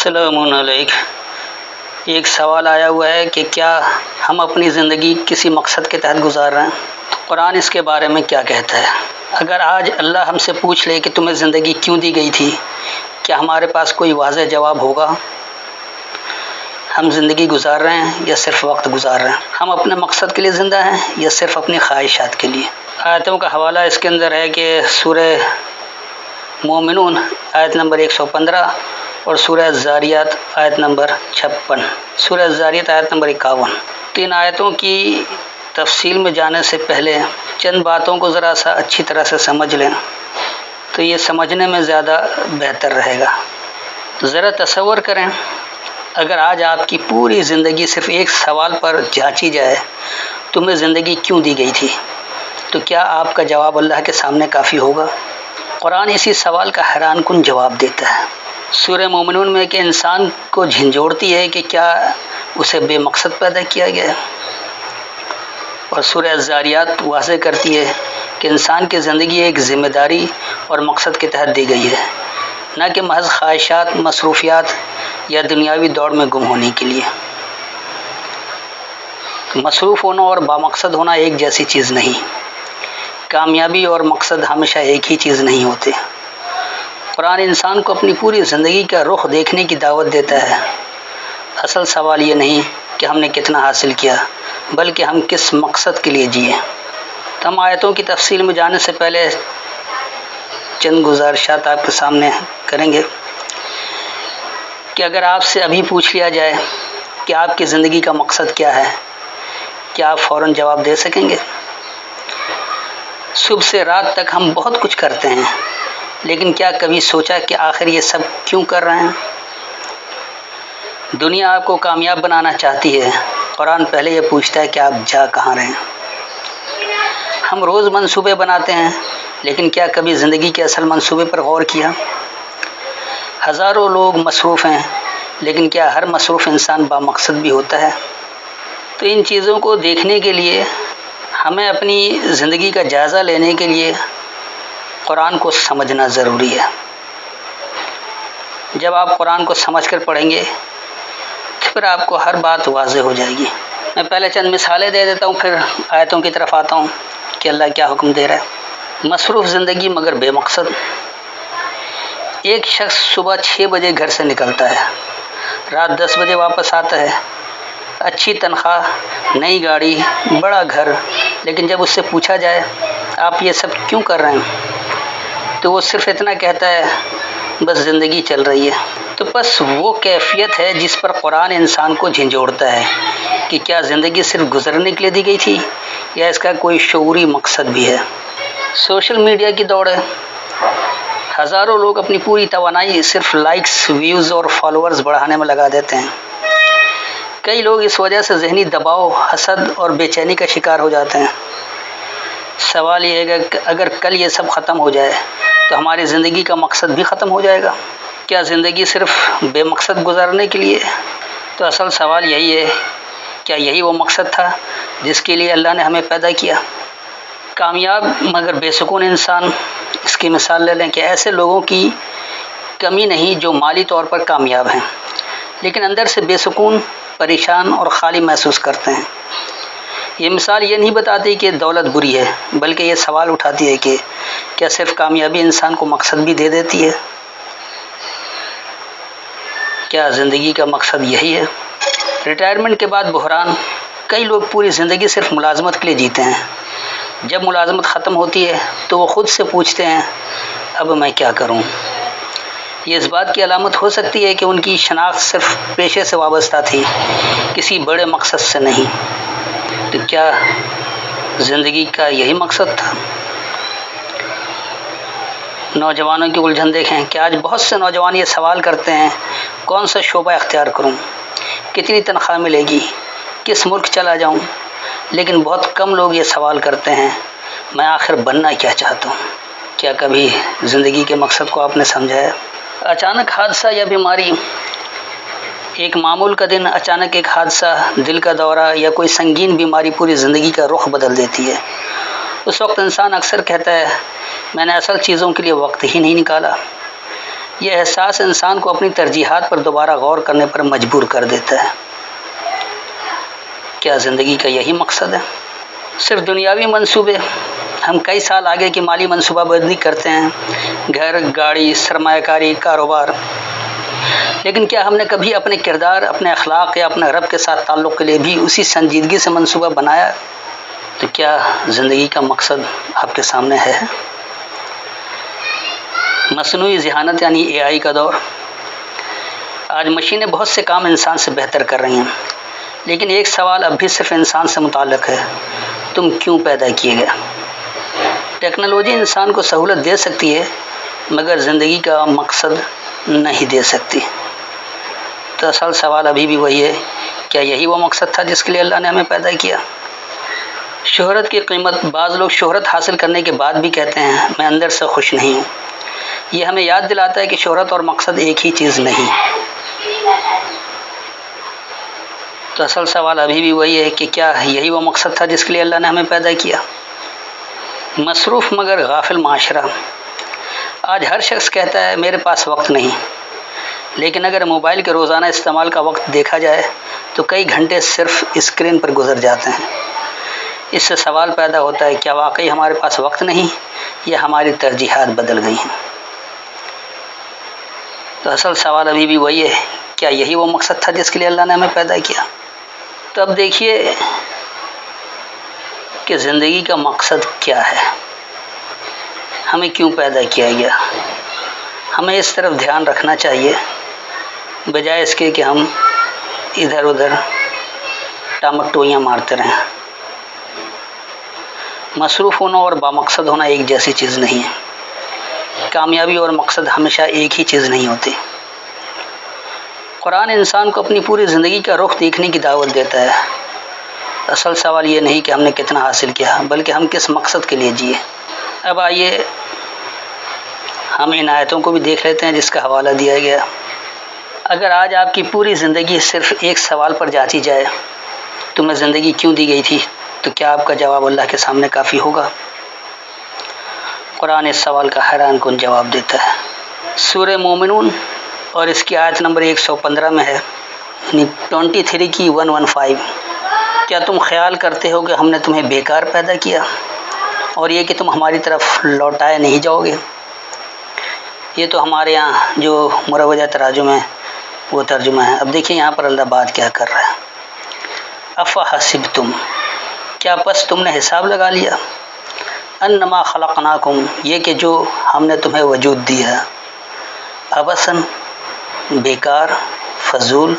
السلام علیکم۔ ایک سوال آیا ہوا ہے کہ کیا ہم اپنی زندگی کسی مقصد کے تحت گزار رہے ہیں؟ قرآن اس کے بارے میں کیا کہتا ہے؟ اگر آج اللہ ہم سے پوچھ لے کہ تمہیں زندگی کیوں دی گئی تھی، کیا ہمارے پاس کوئی واضح جواب ہوگا؟ ہم زندگی گزار رہے ہیں یا صرف وقت گزار رہے ہیں؟ ہم اپنے مقصد کے لیے زندہ ہیں یا صرف اپنی خواہشات کے لیے؟ آیتوں کا حوالہ اس کے اندر ہے کہ سورہ مومنون آیت نمبر 115 اور سورہ الزاریات آیت نمبر 56، سورہ الزاریات آیت نمبر 51۔ تین آیتوں کی تفصیل میں جانے سے پہلے چند باتوں کو ذرا سا اچھی طرح سے سمجھ لیں تو یہ سمجھنے میں زیادہ بہتر رہے گا۔ ذرا تصور کریں، اگر آج آپ کی پوری زندگی صرف ایک سوال پر جانچی جائے، تمہیں زندگی کیوں دی گئی تھی، تو کیا آپ کا جواب اللہ کے سامنے کافی ہوگا؟ قرآن اسی سوال کا حیران کن جواب دیتا ہے۔ سورہ مومنون میں کہ انسان کو جھنجھوڑتی ہے کہ کیا اسے بے مقصد پیدا کیا گیا ہے، اور سورہ الزاریات واضح کرتی ہے کہ انسان کی زندگی ایک ذمہ داری اور مقصد کے تحت دی گئی ہے، نہ کہ محض خواہشات، مصروفیات یا دنیاوی دوڑ میں گم ہونے کے لیے۔ مصروف ہونا اور بامقصد ہونا ایک جیسی چیز نہیں۔ کامیابی اور مقصد ہمیشہ ایک ہی چیز نہیں ہوتے۔ قرآن انسان کو اپنی پوری زندگی کا رخ دیکھنے کی دعوت دیتا ہے۔ اصل سوال یہ نہیں کہ ہم نے کتنا حاصل کیا، بلکہ ہم کس مقصد کے لیے جیے۔ ہم آیتوں کی تفصیل میں جانے سے پہلے چند گزارشات آپ کے سامنے کریں گے کہ اگر آپ سے ابھی پوچھ لیا جائے کہ آپ کی زندگی کا مقصد کیا ہے، کیا آپ فوراً جواب دے سکیں گے؟ صبح سے رات تک ہم بہت کچھ کرتے ہیں، لیکن کیا کبھی سوچا کہ آخر یہ سب کیوں کر رہے ہیں؟ دنیا آپ کو کامیاب بنانا چاہتی ہے۔ قرآن پہلے یہ پوچھتا ہے کہ آپ جا کہاں رہے ہیں؟ ہم روز منصوبے بناتے ہیں، لیکن کیا کبھی زندگی کے اصل منصوبے پر غور کیا؟ ہزاروں لوگ مصروف ہیں، لیکن کیا ہر مصروف انسان بامقصد بھی ہوتا ہے؟ تو ان چیزوں کو دیکھنے کے لیے ہمیں اپنی زندگی کا جائزہ لینے کے لیے قرآن کو سمجھنا ضروری ہے۔ جب آپ قرآن کو سمجھ کر پڑھیں گے تو پھر آپ کو ہر بات واضح ہو جائے گی۔ میں پہلے چند مثالیں دے دیتا ہوں، پھر آیتوں کی طرف آتا ہوں کہ اللہ کیا حکم دے رہا ہے۔ مصروف زندگی مگر بے مقصد۔ ایک شخص صبح 6 بجے گھر سے نکلتا ہے، رات 10 بجے واپس آتا ہے، اچھی تنخواہ، نئی گاڑی، بڑا گھر، لیکن جب اس سے پوچھا جائے آپ یہ سب کیوں کر رہے ہیں، تو وہ صرف اتنا کہتا ہے بس زندگی چل رہی ہے۔ تو بس وہ کیفیت ہے جس پر قرآن انسان کو جھنجھوڑتا ہے کہ کیا زندگی صرف گزرنے کے لیے دی گئی تھی یا اس کا کوئی شعوری مقصد بھی ہے؟ سوشل میڈیا کی دوڑ ہے۔ ہزاروں لوگ اپنی پوری توانائی صرف لائکس، ویوز اور فالوورز بڑھانے میں لگا دیتے ہیں۔ کئی لوگ اس وجہ سے ذہنی دباؤ، حسد اور بے چینی کا شکار ہو جاتے ہیں۔ سوال یہ ہے کہ اگر کل یہ سب ختم ہو جائے تو ہماری زندگی کا مقصد بھی ختم ہو جائے گا؟ کیا زندگی صرف بے مقصد گزارنے کے لیے؟ تو اصل سوال یہی ہے، کیا یہی وہ مقصد تھا جس کے لیے اللہ نے ہمیں پیدا کیا؟ کامیاب مگر بے سکون انسان، اس کی مثال لے لیں کہ ایسے لوگوں کی کمی نہیں جو مالی طور پر کامیاب ہیں، لیکن اندر سے بے سکون، پریشان اور خالی محسوس کرتے ہیں۔ یہ مثال یہ نہیں بتاتی کہ دولت بری ہے، بلکہ یہ سوال اٹھاتی ہے کہ کیا صرف کامیابی انسان کو مقصد بھی دے دیتی ہے؟ کیا زندگی کا مقصد یہی ہے؟ ریٹائرمنٹ کے بعد بحران۔ کئی لوگ پوری زندگی صرف ملازمت کے لیے جیتے ہیں۔ جب ملازمت ختم ہوتی ہے تو وہ خود سے پوچھتے ہیں اب میں کیا کروں؟ یہ اس بات کی علامت ہو سکتی ہے کہ ان کی شناخت صرف پیشے سے وابستہ تھی، کسی بڑے مقصد سے نہیں۔ تو کیا زندگی کا یہی مقصد تھا؟ نوجوانوں کی الجھن دیکھیں کہ آج بہت سے نوجوان یہ سوال کرتے ہیں کون سا شعبہ اختیار کروں، کتنی تنخواہ ملے گی، کس ملک چلا جاؤں، لیکن بہت کم لوگ یہ سوال کرتے ہیں میں آخر بننا کیا چاہتا ہوں۔ کیا کبھی زندگی کے مقصد کو آپ نے سمجھا ہے؟ اچانک حادثہ یا بیماری، ایک معمول کا دن، اچانک ایک حادثہ، دل کا دورہ یا کوئی سنگین بیماری پوری زندگی کا رخ بدل دیتی ہے۔ اس وقت انسان اکثر کہتا ہے میں نے اصل چیزوں کے لیے وقت ہی نہیں نکالا۔ یہ احساس انسان کو اپنی ترجیحات پر دوبارہ غور کرنے پر مجبور کر دیتا ہے۔ کیا زندگی کا یہی مقصد ہے؟ صرف دنیاوی منصوبے؟ ہم کئی سال آگے کی مالی منصوبہ بندی کرتے ہیں، گھر، گاڑی، سرمایہ کاری، کاروبار، لیکن کیا ہم نے کبھی اپنے کردار، اپنے اخلاق یا اپنے رب کے ساتھ تعلق کے لیے بھی اسی سنجیدگی سے منصوبہ بنایا؟ تو کیا زندگی کا مقصد آپ کے سامنے ہے؟ مصنوعی ذہانت یعنی AI کا دور۔ آج مشینیں بہت سے کام انسان سے بہتر کر رہی ہیں، لیکن ایک سوال اب بھی صرف انسان سے متعلق ہے: تم کیوں پیدا کیے گئے؟ ٹیکنالوجی انسان کو سہولت دے سکتی ہے، مگر زندگی کا مقصد نہیں دے سکتی۔ تو اصل سوال ابھی بھی وہی ہے، کیا یہی وہ مقصد تھا جس کے لیے اللہ نے ہمیں پیدا کیا؟ شہرت کی قیمت۔ بعض لوگ شہرت حاصل کرنے کے بعد بھی کہتے ہیں میں اندر سے خوش نہیں ہوں۔ یہ ہمیں یاد دلاتا ہے کہ شہرت اور مقصد ایک ہی چیز نہیں۔ تو اصل سوال ابھی بھی وہی ہے کہ کیا یہی وہ مقصد تھا جس کے لیے اللہ نے ہمیں پیدا کیا؟ مصروف مگر غافل معاشرہ۔ آج ہر شخص کہتا ہے میرے پاس وقت نہیں، لیکن اگر موبائل کے روزانہ استعمال کا وقت دیکھا جائے تو کئی گھنٹے صرف اسکرین پر گزر جاتے ہیں۔ اس سے سوال پیدا ہوتا ہے، کیا واقعی ہمارے پاس وقت نہیں یا ہماری ترجیحات بدل گئی ہیں؟ تو اصل سوال ابھی بھی وہی ہے، کیا یہی وہ مقصد تھا جس کے لیے اللہ نے ہمیں پیدا کیا؟ تو اب دیکھیے کہ زندگی کا مقصد کیا ہے، ہمیں کیوں پیدا کیا گیا۔ ہمیں اس طرف دھیان رکھنا چاہیے، بجائے اس کے کہ ہم ادھر ادھر ٹامکٹوئیاں مارتے رہیں۔ مصروف ہونا اور بامقصد ہونا ایک جیسی چیز نہیں ہے۔ کامیابی اور مقصد ہمیشہ ایک ہی چیز نہیں ہوتی۔ قرآن انسان کو اپنی پوری زندگی کا رخ دیکھنے کی دعوت دیتا ہے۔ اصل سوال یہ نہیں کہ ہم نے کتنا حاصل کیا، بلکہ ہم کس مقصد کے لیے جیے۔ اب آئیے ہم ان آیتوں کو بھی دیکھ لیتے ہیں جس کا حوالہ دیا گیا۔ اگر آج آپ کی پوری زندگی صرف ایک سوال پر جانچی جائے، تمہیں زندگی کیوں دی گئی تھی، تو کیا آپ کا جواب اللہ کے سامنے کافی ہوگا؟ قرآن اس سوال کا حیران کن جواب دیتا ہے۔ سورہ مومنون اور اس کی آیت نمبر 115 میں ہے، یعنی 23 کی 115۔ کیا تم خیال کرتے ہو کہ ہم نے تمہیں بیکار پیدا کیا اور یہ کہ تم ہماری طرف لوٹائے نہیں جاؤ گے؟ یہ تو ہمارے یہاں جو مروجہ تراجم ہے وہ ترجمہ ہے۔ اب دیکھیں یہاں پر اللہ بات کیا کر رہا ہے۔ افحسبتم، کیا پس تم نے حساب لگا لیا، انما خلقناکم، یہ کہ جو ہم نے تمہیں وجود دیا، ابسن، بیکار، فضول۔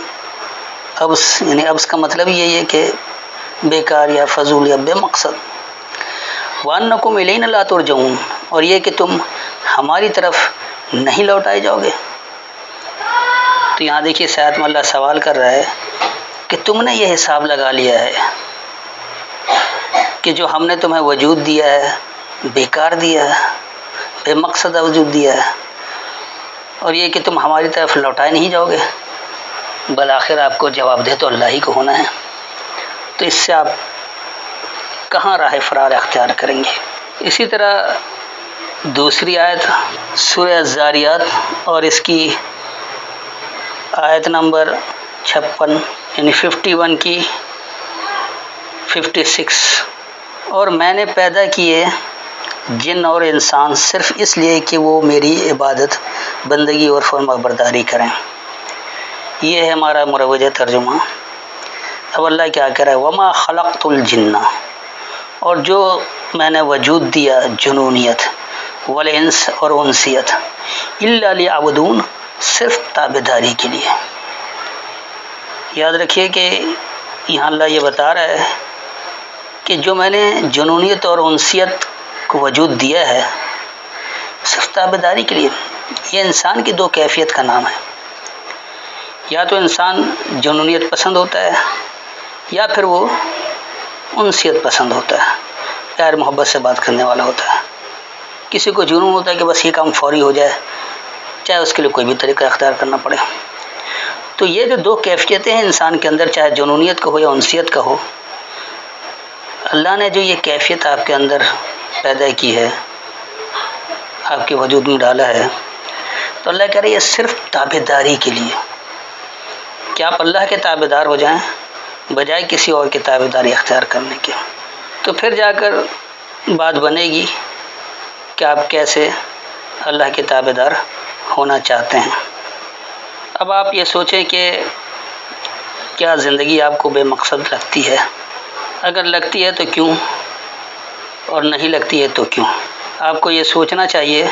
ابس یعنی ابس کا مطلب یہی ہے کہ بیکار یا فضول یا بے مقصد۔ وانکم الینا لا ترجعون، اور یہ کہ تم ہماری طرف نہیں لوٹائے جاؤ گے۔ تو یہاں دیکھیے ساتھ میں اللہ سوال کر رہا ہے کہ تم نے یہ حساب لگا لیا ہے کہ جو ہم نے تمہیں وجود دیا ہے بیکار دیا ہے، بے مقصد وجود دیا ہے، اور یہ کہ تم ہماری طرف لوٹائے نہیں جاؤ گے۔ بالآخر آپ کو جواب دے تو اللہ ہی کو ہونا ہے، تو اس سے آپ کہاں راہ فرار اختیار کریں گے؟ اسی طرح دوسری آیت سورہ الذاریات اور اس کی آیت نمبر 56 یعنی 51 کی 56، اور میں نے پیدا کیے جن اور انسان صرف اس لیے کہ وہ میری عبادت، بندگی اور فرما برداری کریں۔ یہ ہے ہمارا مروجہ ترجمہ۔ اب اللہ کیا کہہ رہا ہے، وما خلقت الجن، اور جو میں نے وجود دیا جنونیت، والانس اور انسیت، الا لیعبدون، صرف تابعداری کے لیے۔ یاد رکھیے کہ یہاں اللہ یہ بتا رہا ہے کہ جو میں نے جنونیت اور انسیت کو وجود دیا ہے صرف تابعداری کے لیے۔ یہ انسان کی دو کیفیت کا نام ہے، یا تو انسان جنونیت پسند ہوتا ہے یا پھر وہ انسیت پسند ہوتا ہے، پیار محبت سے بات کرنے والا ہوتا ہے۔ کسی کو جنون ہوتا ہے کہ بس یہ کام فوری ہو جائے، چاہے اس کے لیے کوئی بھی طریقہ اختیار کرنا پڑے۔ تو یہ جو دو کیفیتیں ہیں انسان کے اندر، چاہے جنونیت کا ہو یا انسیت کا ہو، اللہ نے جو یہ کیفیت آپ کے اندر پیدا کی ہے، آپ کے وجود میں ڈالا ہے، تو اللہ کہہ رہی ہے صرف تابعداری کے لیے کہ آپ اللہ کے تابعدار ہو جائیں بجائے کسی اور کی تابعداری اختیار کرنے کے، تو پھر جا کر بات بنے گی کہ آپ کیسے اللہ کے تابعدار ہونا چاہتے ہیں۔ اب آپ یہ سوچیں کہ کیا زندگی آپ کو بے مقصد لگتی ہے؟ اگر لگتی ہے تو کیوں، اور نہیں لگتی ہے تو کیوں؟ آپ کو یہ سوچنا چاہیے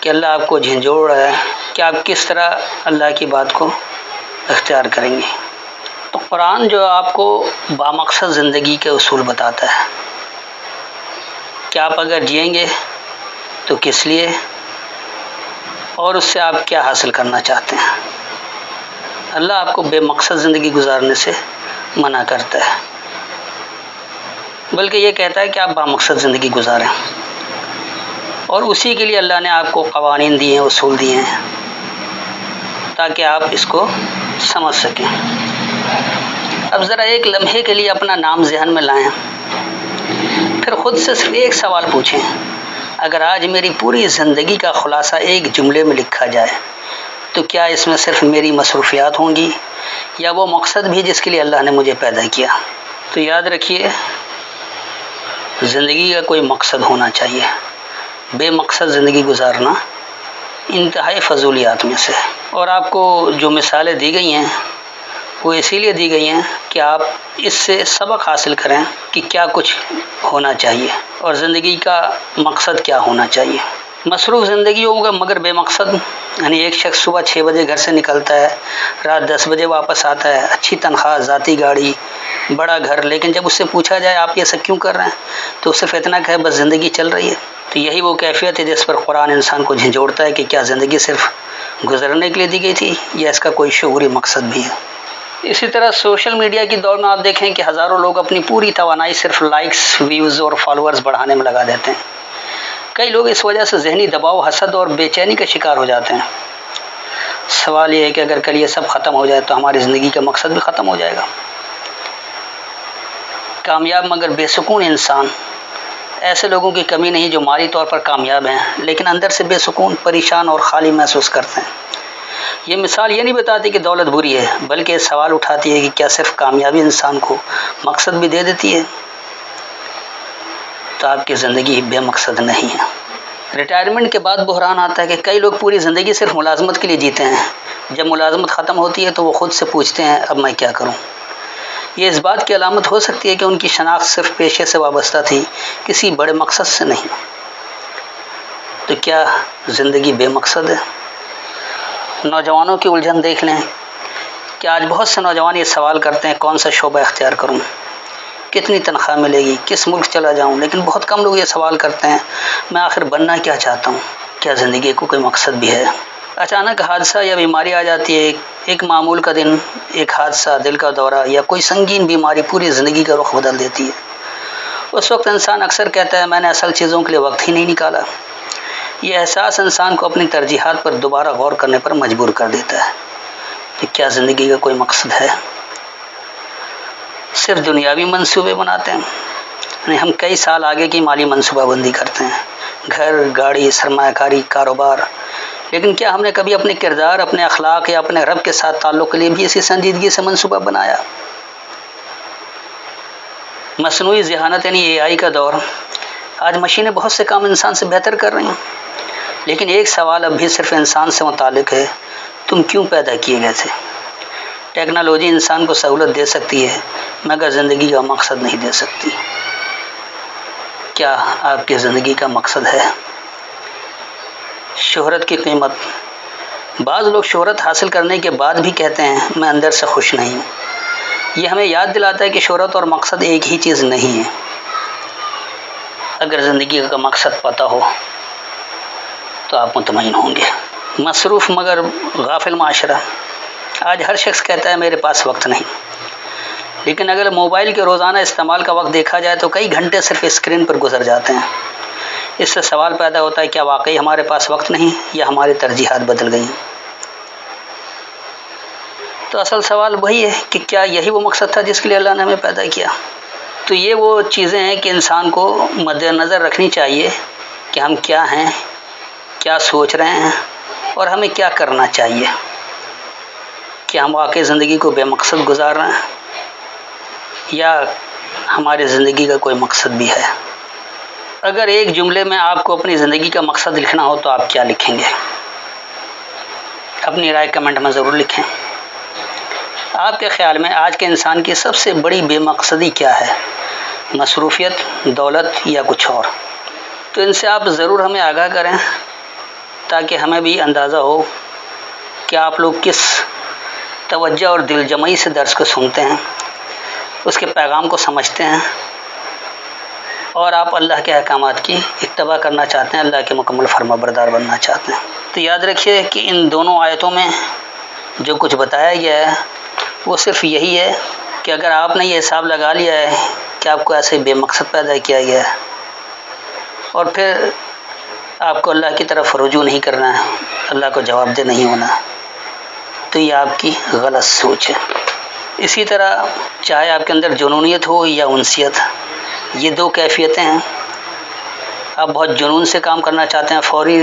کہ اللہ آپ کو جھنجھوڑ رہا ہے کہ آپ کس طرح اللہ کی بات کو اختیار کریں گے۔ تو قرآن جو آپ کو بامقصد زندگی کے اصول بتاتا ہے کہ آپ اگر جئیں گے تو کس لیے، اور اس سے آپ کیا حاصل کرنا چاہتے ہیں۔ اللہ آپ کو بے مقصد زندگی گزارنے سے منع کرتا ہے، بلکہ یہ کہتا ہے کہ آپ بامقصد زندگی گزاریں، اور اسی کے لیے اللہ نے آپ کو قوانین دیے ہیں، اصول دیے ہیں تاکہ آپ اس کو سمجھ سکیں۔ اب ذرا ایک لمحے کے لیے اپنا نام ذہن میں لائیں، پھر خود سے صرف ایک سوال پوچھیں، اگر آج میری پوری زندگی کا خلاصہ ایک جملے میں لکھا جائے تو کیا اس میں صرف میری مصروفیات ہوں گی یا وہ مقصد بھی جس کے لیے اللہ نے مجھے پیدا کیا؟ تو یاد رکھیے، زندگی کا کوئی مقصد ہونا چاہیے۔ بے مقصد زندگی گزارنا انتہائی فضولیات میں سے، اور آپ کو جو مثالیں دی گئی ہیں وہ اسی لیے دی گئی ہیں کہ آپ اس سے سبق حاصل کریں کہ کیا کچھ ہونا چاہیے اور زندگی کا مقصد کیا ہونا چاہیے۔ مصروف زندگی ہوگا مگر بے مقصد، یعنی ایک شخص صبح 6 بجے گھر سے نکلتا ہے، رات 10 بجے واپس آتا ہے، اچھی تنخواہ، ذاتی گاڑی، بڑا گھر، لیکن جب اس سے پوچھا جائے آپ یہ سب کیوں کر رہے ہیں تو صرف اتنا کہے بس زندگی چل رہی ہے۔ تو یہی وہ کیفیت ہے جس پر قرآن انسان کو جھنجھوڑتا ہے کہ کیا زندگی صرف گزرنے کے لیے دی گئی تھی یا اس کا کوئی شعوری مقصد بھی ہے۔ اسی طرح سوشل میڈیا کی دور میں آپ دیکھیں کہ ہزاروں لوگ اپنی پوری توانائی صرف لائکس، ویوز اور فالوورز بڑھانے میں لگا دیتے ہیں۔ کئی لوگ اس وجہ سے ذہنی دباؤ، حسد اور بے چینی کا شکار ہو جاتے ہیں۔ سوال یہ ہے کہ اگر کل یہ سب ختم ہو جائے تو ہماری زندگی کا مقصد بھی ختم ہو جائے گا۔ کامیاب مگر بے سکون انسان، ایسے لوگوں کی کمی نہیں جو مالی طور پر کامیاب ہیں لیکن اندر سے بے سکون، پریشان اور خالی محسوس کرتے ہیں۔ یہ مثال یہ نہیں بتاتی کہ دولت بری ہے، بلکہ یہ سوال اٹھاتی ہے کہ کیا صرف کامیابی انسان کو مقصد بھی دے دیتی ہے؟ تو آپ کی زندگی بے مقصد نہیں ہے۔ ریٹائرمنٹ کے بعد بحران آتا ہے کہ کئی لوگ پوری زندگی صرف ملازمت کے لیے جیتے ہیں، جب ملازمت ختم ہوتی ہے تو وہ خود سے پوچھتے ہیں اب میں کیا کروں۔ یہ اس بات کی علامت ہو سکتی ہے کہ ان کی شناخت صرف پیشے سے وابستہ تھی، کسی بڑے مقصد سے نہیں۔ تو کیا زندگی بے مقصد ہے؟ نوجوانوں کی الجھن دیکھ لیں کہ آج بہت سے نوجوان یہ سوال کرتے ہیں کون سا شعبہ اختیار کروں، کتنی تنخواہ ملے گی، کس ملک چلا جاؤں، لیکن بہت کم لوگ یہ سوال کرتے ہیں میں آخر بننا کیا چاہتا ہوں، کیا زندگی کو کوئی مقصد بھی ہے؟ اچانک حادثہ یا بیماری آ جاتی ہے، ایک معمول کا دن، ایک حادثہ، دل کا دورہ یا کوئی سنگین بیماری پوری زندگی کا رخ بدل دیتی ہے۔ اس وقت انسان اکثر کہتا ہے میں نے اصل چیزوں کے لیے وقت ہی نہیں نکالا۔ یہ احساس انسان کو اپنی ترجیحات پر دوبارہ غور کرنے پر مجبور کر دیتا ہے کہ کیا زندگی کا کوئی مقصد ہے؟ صرف دنیاوی منصوبے بناتے ہیں، یعنی ہم کئی سال آگے کی مالی منصوبہ بندی کرتے ہیں، گھر، گاڑی، سرمایہ کاری، کاروبار، لیکن کیا ہم نے کبھی اپنے کردار، اپنے اخلاق یا اپنے رب کے ساتھ تعلق کے لیے بھی اسی سنجیدگی سے منصوبہ بنایا؟ مصنوعی ذہانت یعنی AI کا دور، آج مشینیں بہت سے کام انسان سے بہتر کر رہی ہیں، لیکن ایک سوال اب بھی صرف انسان سے متعلق ہے، تم کیوں پیدا کیے گئے تھے؟ ٹیکنالوجی انسان کو سہولت دے سکتی ہے مگر زندگی کا مقصد نہیں دے سکتی۔ کیا آپ کی زندگی کا مقصد ہے؟ شہرت کی قیمت، بعض لوگ شہرت حاصل کرنے کے بعد بھی کہتے ہیں میں اندر سے خوش نہیں ہوں۔ یہ ہمیں یاد دلاتا ہے کہ شہرت اور مقصد ایک ہی چیز نہیں ہے۔ اگر زندگی کا مقصد پتہ ہو تو آپ مطمئن ہوں گے۔ مصروف مگر غافل معاشرہ، آج ہر شخص کہتا ہے میرے پاس وقت نہیں، لیکن اگر موبائل کے روزانہ استعمال کا وقت دیکھا جائے تو کئی گھنٹے صرف اسکرین پر گزر جاتے ہیں۔ اس سے سوال پیدا ہوتا ہے کیا واقعی ہمارے پاس وقت نہیں یا ہماری ترجیحات بدل گئی ہیں؟ تو اصل سوال وہی ہے کہ کیا یہی وہ مقصد تھا جس کے لیے اللہ نے ہمیں پیدا کیا؟ تو یہ وہ چیزیں ہیں کہ انسان کو مد نظر رکھنی چاہیے کہ ہم کیا ہیں، کیا سوچ رہے ہیں اور ہمیں کیا کرنا چاہیے؟ کہ ہم واقعی زندگی کو بے مقصد گزار رہے ہیں یا ہماری زندگی کا کوئی مقصد بھی ہے؟ اگر ایک جملے میں آپ کو اپنی زندگی کا مقصد لکھنا ہو تو آپ کیا لکھیں گے؟ اپنی رائے کمنٹ میں ضرور لکھیں۔ آپ کے خیال میں آج کے انسان کی سب سے بڑی بے مقصدی کیا ہے؟ مصروفیت، دولت یا کچھ اور؟ تو ان سے آپ ضرور ہمیں آگاہ کریں تاکہ ہمیں بھی اندازہ ہو کہ آپ لوگ کس توجہ اور دل جمعی سے درس کو سنتے ہیں، اس کے پیغام کو سمجھتے ہیں اور آپ اللہ کے احکامات کی اتباع کرنا چاہتے ہیں، اللہ کے مکمل فرما بردار بننا چاہتے ہیں۔ تو یاد رکھیے کہ ان دونوں آیتوں میں جو کچھ بتایا گیا ہے وہ صرف یہی ہے کہ اگر آپ نے یہ حساب لگا لیا ہے کہ آپ کو ایسے بے مقصد پیدا کیا گیا ہے اور پھر آپ کو اللہ کی طرف رجوع نہیں کرنا ہے، اللہ کو جواب دہ نہیں ہونا، تو یہ آپ کی غلط سوچ ہے۔ اسی طرح چاہے آپ کے اندر جنونیت ہو یا انسیت، یہ دو کیفیتیں ہیں۔ آپ بہت جنون سے کام کرنا چاہتے ہیں، فوری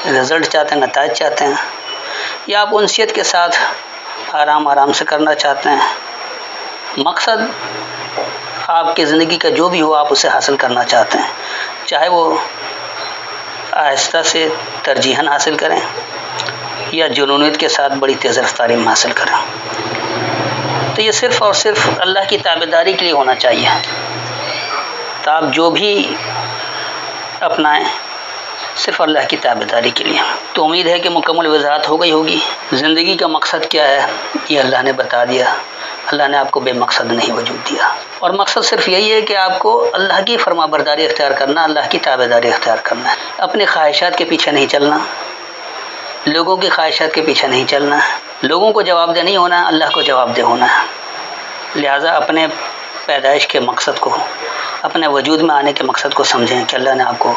رزلٹ چاہتے ہیں، نتائج چاہتے ہیں، یا آپ انسیت کے ساتھ آرام سے کرنا چاہتے ہیں۔ مقصد آپ کی زندگی کا جو بھی ہو آپ اسے حاصل کرنا چاہتے ہیں، چاہے وہ آہستہ سے ترجیحاً حاصل کریں یا جنونیت کے ساتھ بڑی تیز رفتاری میں حاصل کریں، تو یہ صرف اور صرف اللہ کی تابعداری کے لیے ہونا چاہیے۔ تو آپ جو بھی اپنائیں صرف اللہ کی تابعداری کے لیے۔ تو امید ہے کہ مکمل وضاحت ہو گئی ہوگی۔ زندگی کا مقصد کیا ہے یہ اللہ نے بتا دیا۔ اللہ نے آپ کو بے مقصد نہیں وجود دیا، اور مقصد صرف یہی ہے کہ آپ کو اللہ کی فرما برداری اختیار کرنا، اللہ کی تابعداری اختیار کرنا ہے۔ اپنی خواہشات کے پیچھے نہیں چلنا، لوگوں کی خواہشات کے پیچھے نہیں چلنا، لوگوں کو جواب دہ نہیں ہونا، اللہ کو جواب دہ ہونا ہے۔ لہٰذا اپنے پیدائش کے مقصد کو، اپنے وجود میں آنے کے مقصد کو سمجھیں کہ اللہ نے آپ کو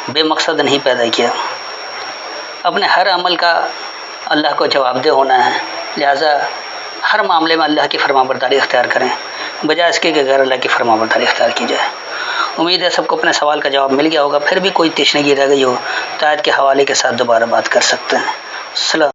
بے مقصد نہیں پیدا کیا۔ اپنے ہر عمل کا اللہ کو جواب دہ ہونا ہے، لہٰذا ہر معاملے میں اللہ کی فرما برداری اختیار کریں بجائے اس کے کہ غیر اللہ کی فرما برداری اختیار کی جائے۔ امید ہے سب کو اپنے سوال کا جواب مل گیا ہوگا۔ پھر بھی کوئی تشنگی رہ گئی ہو تو آیت کے حوالے کے ساتھ دوبارہ بات کر سکتے ہیں۔ السلام